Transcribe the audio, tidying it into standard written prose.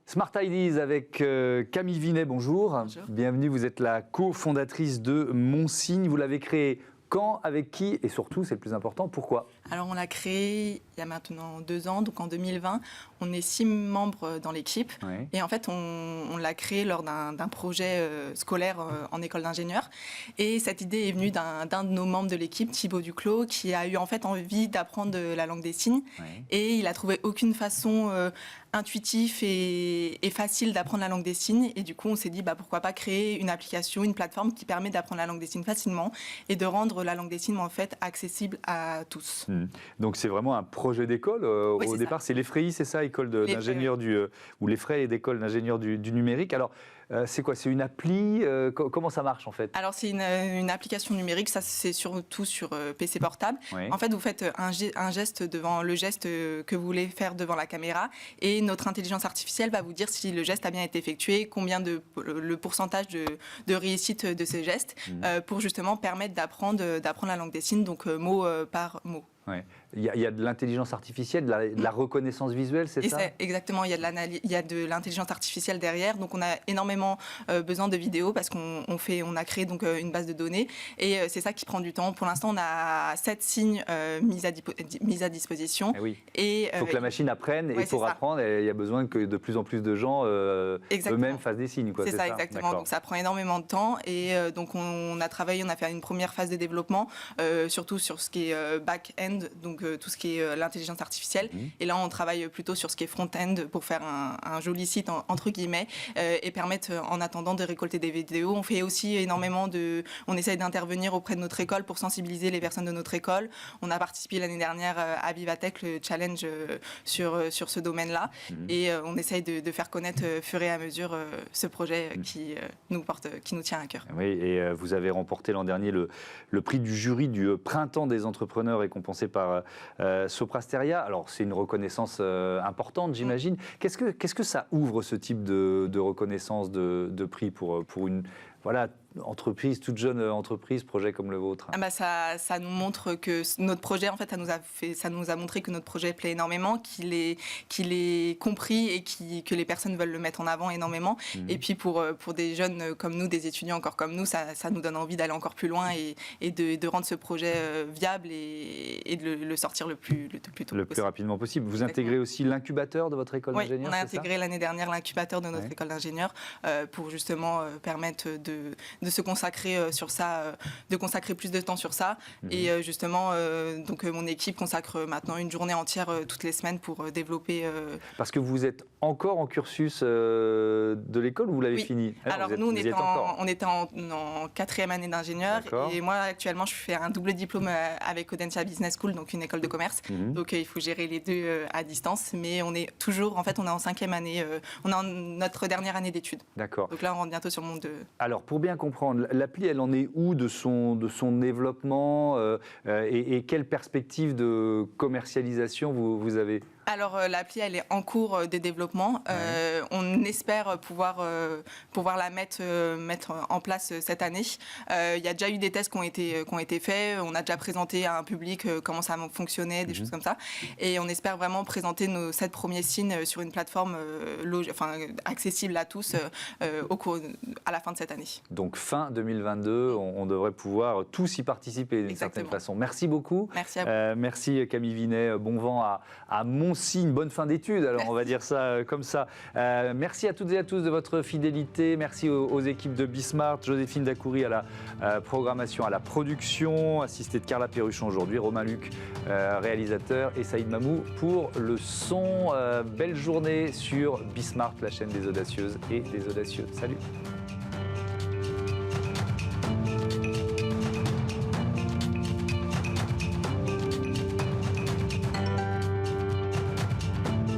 Smart Ideas avec Camille Vinet, bonjour. Bonjour. Bienvenue, vous êtes la cofondatrice de Monsigne. Vous l'avez créé quand, avec qui et surtout, c'est le plus important, pourquoi? Alors on l'a créé il y a maintenant 2 ans, donc en 2020. On est 6 membres dans l'équipe. Oui. Et en fait, on l'a créé lors d'un projet scolaire en école d'ingénieur. Et cette idée est venue d'un de nos membres de l'équipe, Thibaut Duclos, qui a eu en fait envie d'apprendre la langue des signes. Oui. Et il a trouvé aucune façon intuitive et facile d'apprendre la langue des signes. Et du coup, on s'est dit, pourquoi pas créer une application, une plateforme qui permet d'apprendre la langue des signes facilement et de rendre la langue des signes en fait accessible à tous. Donc c'est vraiment un projet d'école Oui, au départ, c'est l'EFREI, c'est ça, école d'ingénieurs ou l'EFREI, d'école d'ingénieurs du numérique. Alors c'est quoi? C'est une appli? Comment ça marche en fait? Alors c'est une application numérique, ça c'est surtout sur PC portable. Oui. En fait, vous faites un geste devant le geste que vous voulez faire devant la caméra et notre intelligence artificielle va vous dire si le geste a bien été effectué, combien le pourcentage de réussite de ce geste pour justement permettre d'apprendre la langue des signes, donc mot par mot. Ouais. Il y a de l'intelligence artificielle, de la reconnaissance visuelle, c'est ça? Exactement, il y a de l'intelligence artificielle derrière, donc on a énormément besoin de vidéos parce qu'on a créé donc une base de données et c'est ça qui prend du temps. Pour l'instant, on a 7 signes mis à disposition. Eh oui. Et il faut que la machine apprenne et pour apprendre, il y a besoin que de plus en plus de gens eux-mêmes fassent des signes. C'est ça, exactement. Donc ça prend énormément de temps et donc on a fait une première phase de développement, surtout sur ce qui est back-end, donc tout ce qui est l'intelligence artificielle. Et là, on travaille plutôt sur ce qui est front-end pour faire un joli site, entre guillemets, et permettre, en attendant, de récolter des vidéos. On fait aussi énormément on essaye d'intervenir auprès de notre école pour sensibiliser les personnes de notre école. On a participé l'année dernière à Vivatech, le challenge sur ce domaine-là. Et on essaye de faire connaître, fur et à mesure, ce projet qui nous tient à cœur. Oui, et vous avez remporté l'an dernier le prix du jury du Printemps des entrepreneurs récompensé par Soprasteria. Alors, c'est une reconnaissance importante, j'imagine. Qu'est-ce que ça ouvre, ce type de reconnaissance de prix pour une entreprise, toute jeune entreprise, projet comme le vôtre? Ça nous montre que notre projet, en fait, ça nous a montré que notre projet plaît énormément, qu'il est compris et que les personnes veulent le mettre en avant énormément. Et puis pour des jeunes comme nous, des étudiants encore comme nous, ça nous donne envie d'aller encore plus loin et de rendre ce projet viable et de le sortir le plus tôt possible. Le plus rapidement possible. Vous intégrez aussi l'incubateur de votre école d'ingénieur? Oui, on a intégré l'année dernière l'incubateur de notre école d'ingénieur pour justement permettre de se consacrer sur ça, de consacrer plus de temps sur ça. Et justement, donc mon équipe consacre maintenant une journée entière toutes les semaines pour développer. Parce que vous êtes encore en cursus de l'école ou vous l'avez fini? Alors nous, on était en 4e année d'ingénieur et moi actuellement je fais un double diplôme avec Audencia Business School, donc une école de commerce. Donc il faut gérer les deux à distance, mais on est toujours, en fait, on est en 5e année, on est en notre dernière année d'études. D'accord. Donc là, on rentre bientôt sur le monde de. Alors pour bien comprendre, l'appli, elle en est où de son développement et quelle perspective de commercialisation vous avez? Alors l'appli, elle est en cours de développement. On espère pouvoir la mettre en place cette année. Il y a déjà eu des tests qui ont été faits. On a déjà présenté à un public comment ça fonctionnait, des choses comme ça. Et on espère vraiment présenter nos 7 premiers signes sur une plateforme accessible à tous à la fin de cette année. Donc fin 2022, on devrait pouvoir tous y participer d'une certaine façon. Merci beaucoup. Merci à vous. Merci Camille Vinet. Bon vent à Monsigne. Bonne fin d'études, alors on va dire ça comme ça. Merci à toutes et à tous de votre fidélité. Merci aux équipes de Bismart, Joséphine Dacoury à la programmation, à la production, assistée de Carla Perruchon aujourd'hui, Romain Luc, réalisateur, et Saïd Mamou pour le son. Belle journée sur Bismart, la chaîne des audacieuses et des audacieux. Salut.